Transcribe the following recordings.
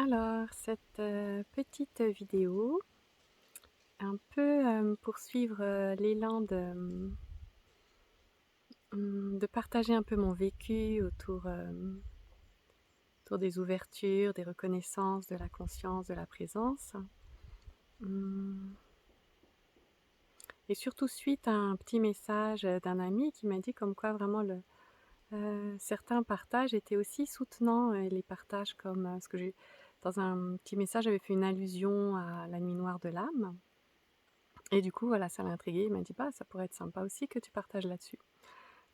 Alors, cette petite vidéo, un peu pour suivre l'élan de partager un peu mon vécu autour des ouvertures, des reconnaissances, de la conscience, de la présence. Hum, Et surtout suite à un petit message d'un ami qui m'a dit comme quoi vraiment certains partages étaient aussi soutenants, et les partages comme ce que j'ai dans un petit message, j'avais fait une allusion à la nuit noire de l'âme. Et du coup, voilà, ça l'a intrigué. Il m'a dit: «Bah, ça pourrait être sympa aussi que tu partages là-dessus».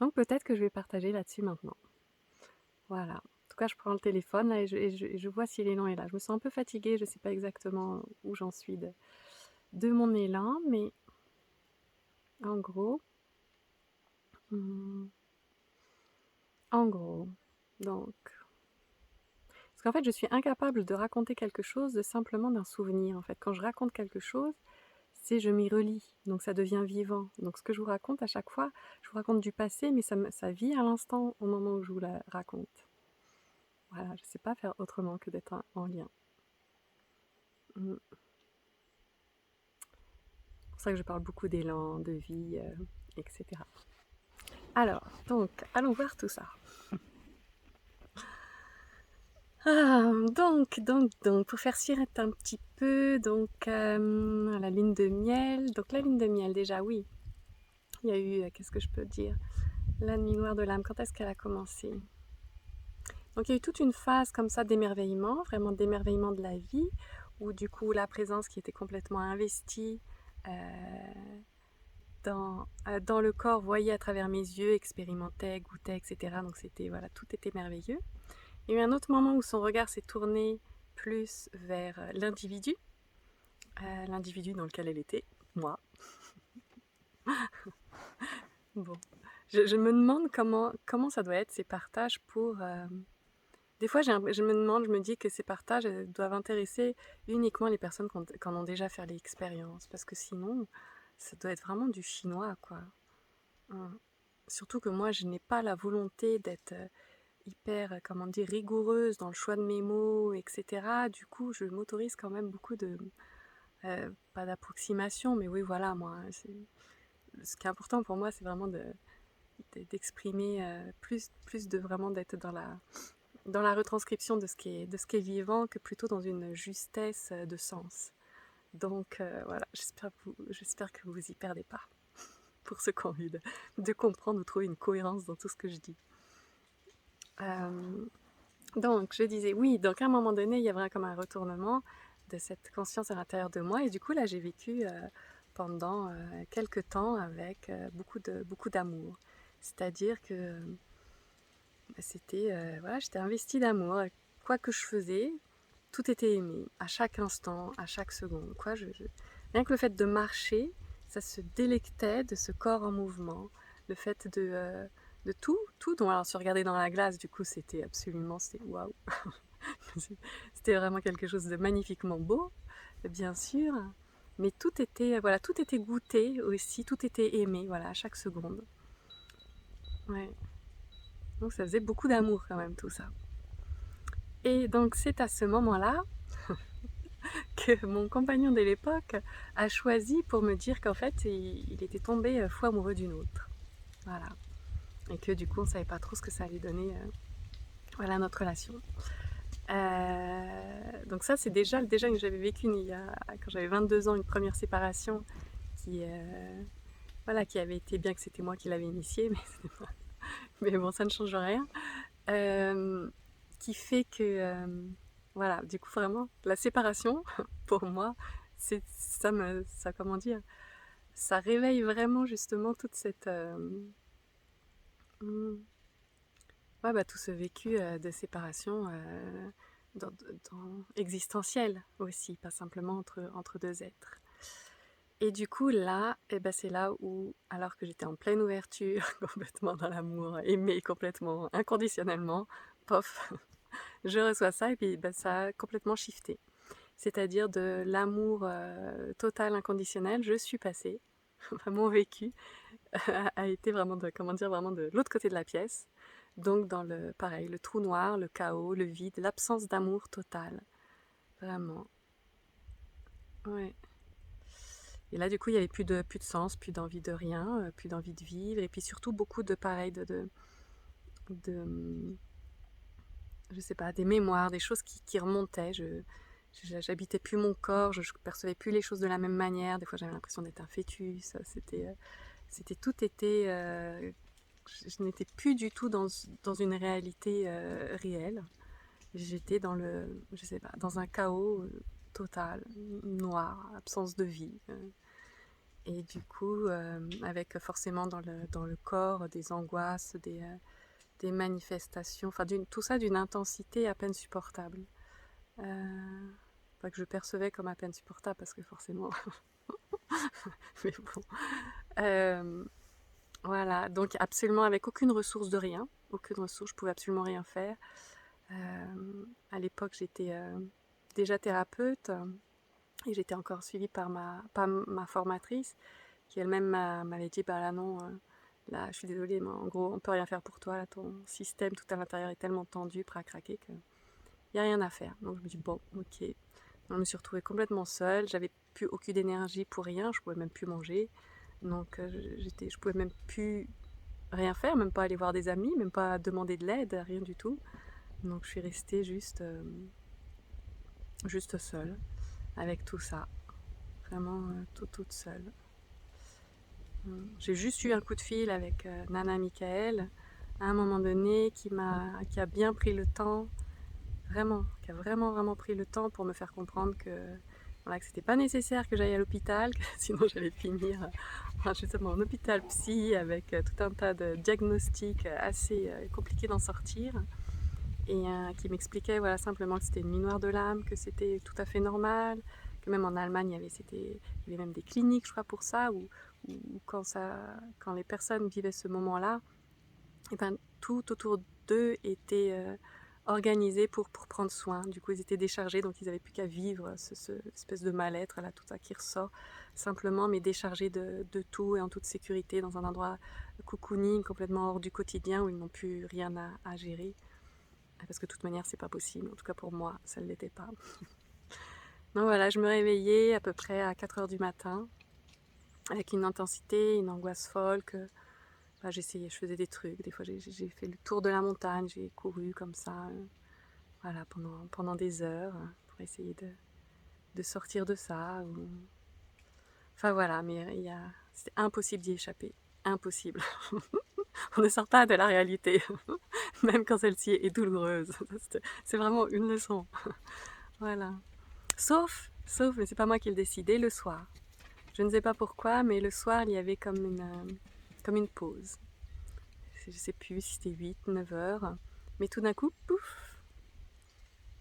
Donc peut-être que je vais partager là-dessus maintenant. Voilà. En tout cas, je prends le téléphone là et je vois si l'élan est là. Je me sens un peu fatiguée, je ne sais pas exactement où j'en suis de mon élan, mais en gros, mmh, en gros, donc parce qu'en fait, je suis incapable de raconter quelque chose de simplement d'un souvenir, en fait. Quand je raconte quelque chose, c'est je m'y relie, donc ça devient vivant. Donc ce que je vous raconte à chaque fois, je vous raconte du passé, mais ça vit à l'instant au moment où je vous la raconte. Voilà, je ne sais pas faire autrement que d'être en lien. C'est pour ça que je parle beaucoup d'élan, de vie, etc. Alors, donc, allons voir tout ça. Donc, pour faire suivre un petit peu, donc, la lune de miel. Donc, la lune de miel, déjà, oui. Il y a eu, qu'est-ce que je peux dire? La nuit noire de l'âme, quand est-ce qu'elle a commencé? Donc il y a eu toute une phase comme ça d'émerveillement, vraiment d'émerveillement de la vie, où du coup la présence qui était complètement investie dans le corps voyait à travers mes yeux, expérimentait, goûtait, etc. Donc c'était, voilà, tout était merveilleux. Il y a eu un autre moment où son regard s'est tourné plus vers l'individu dans lequel elle était, moi. Bon, je me demande comment ça doit être ces partages pour... Des fois, je me demande, je me dis que ces partages doivent intéresser uniquement les personnes qui en ont déjà fait l'expérience, parce que sinon, ça doit être vraiment du chinois, quoi. Hum. Surtout que moi, je n'ai pas la volonté d'être hyper, comment dire, rigoureuse dans le choix de mes mots, etc. Du coup, je m'autorise quand même beaucoup pas d'approximation, mais oui, voilà, moi, ce qui est important pour moi, c'est vraiment d'exprimer plus de vraiment d'être dans la retranscription de ce qui est vivant que plutôt dans une justesse de sens. Donc voilà, j'espère que vous y perdez pas, pour ceux qui ont envie de comprendre ou trouver une cohérence dans tout ce que je dis. Donc je disais, oui, donc à un moment donné, il y a vraiment comme un retournement de cette conscience à l'intérieur de moi, et du coup là j'ai vécu pendant quelques temps avec beaucoup d'amour. C'est-à-dire que c'était, voilà, j'étais investie d'amour. Quoi que je faisais, tout était aimé, à chaque instant, à chaque seconde. Rien que le fait de marcher, ça se délectait de ce corps en mouvement. Le fait de tout. Donc, alors, se regarder dans la glace, du coup, c'était waouh. C'était vraiment quelque chose de magnifiquement beau, bien sûr. Mais tout était goûté aussi, tout était aimé, voilà, à chaque seconde. Ouais. Donc, ça faisait beaucoup d'amour quand même, tout ça. Et donc, c'est à ce moment-là que mon compagnon de l'époque a choisi pour me dire qu'en fait, il était tombé fou amoureux d'une autre. Voilà. Et que du coup, on ne savait pas trop ce que ça allait donner, voilà, notre relation. Donc ça, c'est déjà que j'avais vécu quand j'avais 22 ans, une première séparation qui avait été, bien que c'était moi qui l'avais initiée, mais bon, ça ne change rien. Qui fait que, voilà, du coup, vraiment, la séparation, pour moi, comment dire, ça réveille vraiment justement toute cette... hmm, ouais, bah, tout ce vécu de séparation existentiel aussi, pas simplement entre deux êtres. Et du coup, là, c'est là où, alors que j'étais en pleine ouverture, complètement dans l'amour, aimée complètement, inconditionnellement, pof, je reçois ça et puis ça a complètement shifté. C'est-à-dire de l'amour total, inconditionnel, je suis passée, mon vécu a été vraiment vraiment de l'autre côté de la pièce. Donc pareil, le trou noir, le chaos, le vide, l'absence d'amour total. vraiment. Ouais. Et là, du coup, il y avait plus de sens, plus d'envie de rien, plus d'envie de vivre, et puis surtout beaucoup de pareil, de je sais pas, des mémoires, des choses qui remontaient. J'habitais plus mon corps, je percevais plus les choses de la même manière. Des fois, j'avais l'impression d'être un fœtus. Tout était. Je n'étais plus du tout dans une réalité réelle. J'étais je sais pas, dans un chaos total, noir, absence de vie. Et du coup, avec forcément dans le corps des angoisses, des manifestations, enfin tout ça d'une intensité à peine supportable. Pas que je percevais comme à peine supportable parce que forcément, mais bon. Euh, voilà, donc absolument avec aucune ressource de rien, aucune ressource, je pouvais absolument rien faire. À l'époque, j'étais déjà thérapeute et j'étais encore suivie par ma formatrice qui elle-même m'avait dit bah là non, là je suis désolée, mais en gros on peut rien faire pour toi, là ton système tout à l'intérieur est tellement tendu, prêt à craquer qu'il n'y a rien à faire. Donc je me dis bon, ok. Donc, je me suis retrouvée complètement seule, j'avais plus aucune énergie pour rien, je pouvais même plus manger, donc je pouvais même plus rien faire, même pas aller voir des amis, même pas demander de l'aide, rien du tout. Donc je suis restée juste seule avec tout ça, vraiment toute seule. J'ai juste eu un coup de fil avec Nana Michael à un moment donné qui a bien pris le temps, vraiment, qui a vraiment vraiment pris le temps pour me faire comprendre que voilà, que c'était pas nécessaire que j'aille à l'hôpital, que sinon j'allais finir justement en hôpital psy avec tout un tas de diagnostics assez compliqués d'en sortir, et qui m'expliquait voilà simplement que c'était une nuit noire de l'âme, que c'était tout à fait normal, que même en Allemagne il y avait même des cliniques je crois pour ça, où quand les personnes vivaient ce moment-là, et ben, tout autour d'eux était organisé pour prendre soin. Du coup, ils étaient déchargés, donc ils n'avaient plus qu'à vivre ce espèce de mal-être, là, tout ça qui ressort, simplement, mais déchargés de tout et en toute sécurité, dans un endroit cocooning, complètement hors du quotidien, où ils n'ont plus rien à gérer. Parce que de toute manière, c'est pas possible. En tout cas, pour moi, ça ne l'était pas. Donc voilà, je me réveillais à peu près à 4 heures du matin, avec une intensité, une angoisse folle que j'essayais, je faisais des trucs. Des fois, j'ai fait le tour de la montagne, j'ai couru comme ça, voilà, pendant des heures, pour essayer de sortir de ça. Enfin voilà, mais c'était impossible d'y échapper. Impossible. On ne sort pas de la réalité, même quand celle-ci est douloureuse. C'est vraiment une leçon. Voilà. Sauf, mais c'est pas moi qui le décidais, le soir. Je ne sais pas pourquoi, mais le soir, il y avait comme une pause. Je sais plus si c'était 8, 9 heures. Mais tout d'un coup, pouf,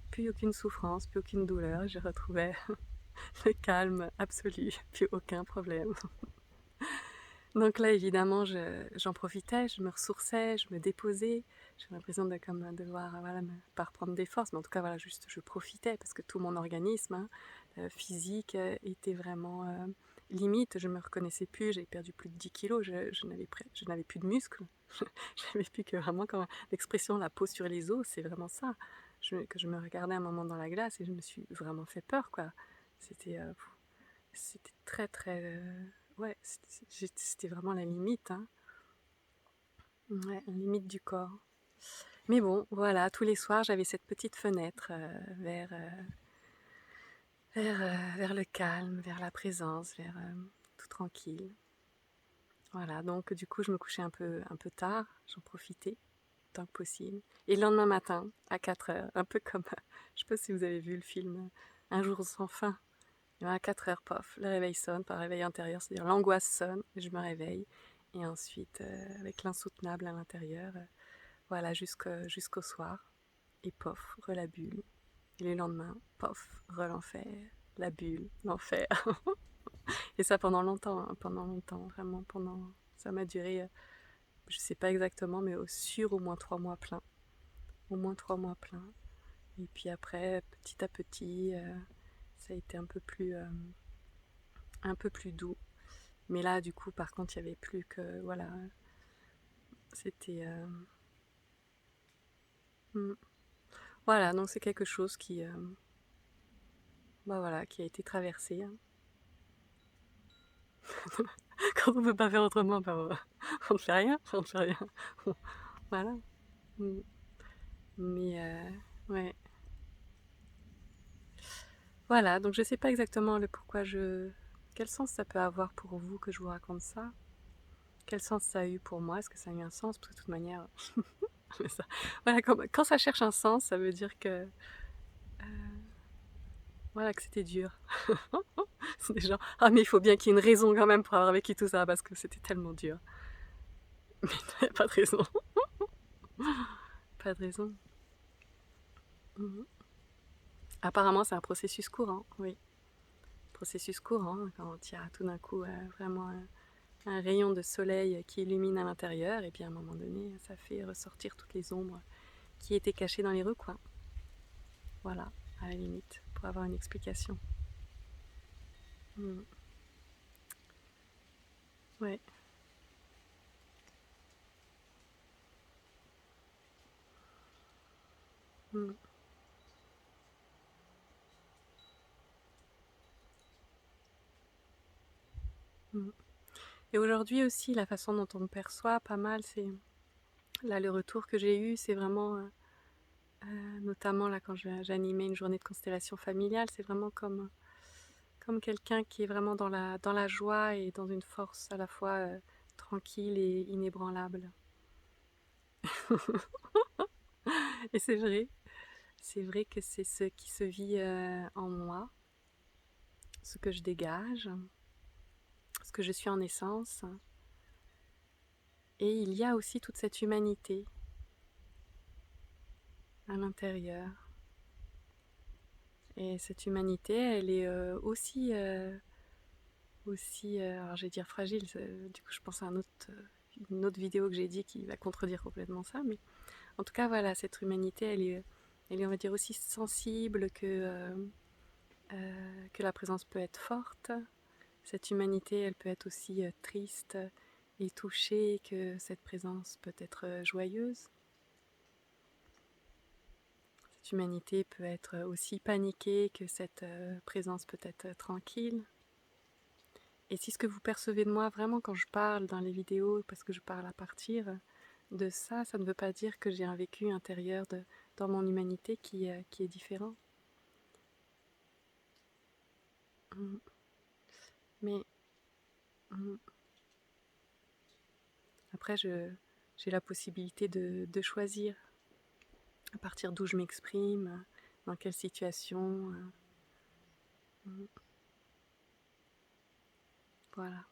plus aucune souffrance, plus aucune douleur. Je retrouvais le calme absolu, plus aucun problème. Donc là, évidemment, j'en profitais, je me ressourçais, je me déposais. J'avais l'impression de comme devoir voilà, pas reprendre des forces, mais en tout cas, voilà, juste je profitais parce que tout mon organisme physique était vraiment limite. Je me reconnaissais plus, j'avais perdu plus de 10 kilos, je n'avais plus de muscles. J'avais plus que vraiment comme l'expression la peau sur les os, c'est vraiment ça. Que je me regardais un moment dans la glace et je me suis vraiment fait peur, quoi. C'était c'était très très ouais, c'était vraiment la limite, hein. Ouais, la limite du corps. Mais bon, voilà, tous les soirs j'avais cette petite fenêtre vers le calme, vers la présence, vers tout tranquille. Voilà, donc du coup je me couchais un peu tard, j'en profitais tant que possible. Et le lendemain matin, à 4 heures, un peu comme, je sais pas si vous avez vu le film Un jour sans fin. Et à 4 heures, pof, le réveil sonne, pas réveil intérieur, c'est-à-dire l'angoisse sonne, je me réveille. Et ensuite, avec l'insoutenable à l'intérieur, voilà, jusqu'au soir. Et pof, la bulle. Et le lendemain, pof, l'enfer, la bulle, l'enfer. Et ça pendant longtemps, hein, pendant longtemps, vraiment pendant... Ça m'a duré, je sais pas exactement, mais au moins 3 mois pleins. Au moins 3 mois pleins. Et puis après, petit à petit, ça a été un peu plus doux. Mais là, du coup, par contre, il n'y avait plus que... Voilà, c'était... Voilà, donc c'est quelque chose bah voilà, qui a été traversée, hein. Quand on peut pas faire autrement, bah, on ne fait rien, on ne fait rien. Voilà. Mm. Mais ouais. Voilà, donc je sais pas exactement le pourquoi je... Quel sens ça peut avoir pour vous que je vous raconte ça? Quel sens ça a eu pour moi? Est-ce que ça a eu un sens? Parce que de toute manière, ça... voilà, quand ça cherche un sens, ça veut dire que, voilà, que c'était dur. C'est des gens, ah mais il faut bien qu'il y ait une raison quand même pour avoir vécu tout ça, parce que c'était tellement dur. Mais il n'y a pas de raison. Pas de raison. Mhm. Apparemment, c'est un processus courant, oui. Processus courant, quand il y a tout d'un coup vraiment un rayon de soleil qui illumine à l'intérieur, et puis à un moment donné, ça fait ressortir toutes les ombres qui étaient cachées dans les recoins. Voilà, à la limite, pour avoir une explication. Mm. Ouais. Mm. Mm. Et aujourd'hui aussi, la façon dont on me perçoit pas mal, c'est... Là, le retour que j'ai eu, c'est vraiment... notamment là, quand j'animais une journée de constellation familiale, c'est vraiment comme quelqu'un qui est vraiment dans la joie et dans une force à la fois tranquille et inébranlable. Et c'est vrai que c'est ce qui se vit en moi, ce que je dégage, ce que je suis en essence. Et il y a aussi toute cette humanité à l'intérieur. Et cette humanité, elle est aussi, alors je vais dire fragile, du coup je pense à une autre vidéo que j'ai dit qui va contredire complètement ça, mais en tout cas voilà, cette humanité, elle est on va dire aussi sensible que la présence peut être forte. Cette humanité, elle peut être aussi triste et touchée, que cette présence peut être joyeuse. Cette humanité peut être aussi paniquée, que cette présence peut être tranquille. Et si ce que vous percevez de moi vraiment quand je parle dans les vidéos, parce que je parle à partir de ça, ça ne veut pas dire que j'ai un vécu intérieur dans mon humanité qui est différent. Mm. Mais mm, après, j'ai la possibilité de choisir à partir d'où je m'exprime, dans quelle situation. Mm, voilà.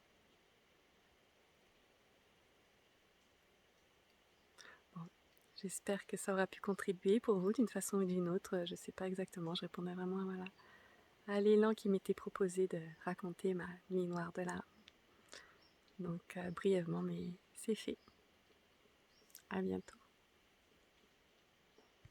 Bon. J'espère que ça aura pu contribuer pour vous d'une façon ou d'une autre. Je ne sais pas exactement, je répondais vraiment voilà, à l'élan qui m'était proposé de raconter ma nuit noire de l'âme. Donc brièvement, mais c'est fait. À bientôt.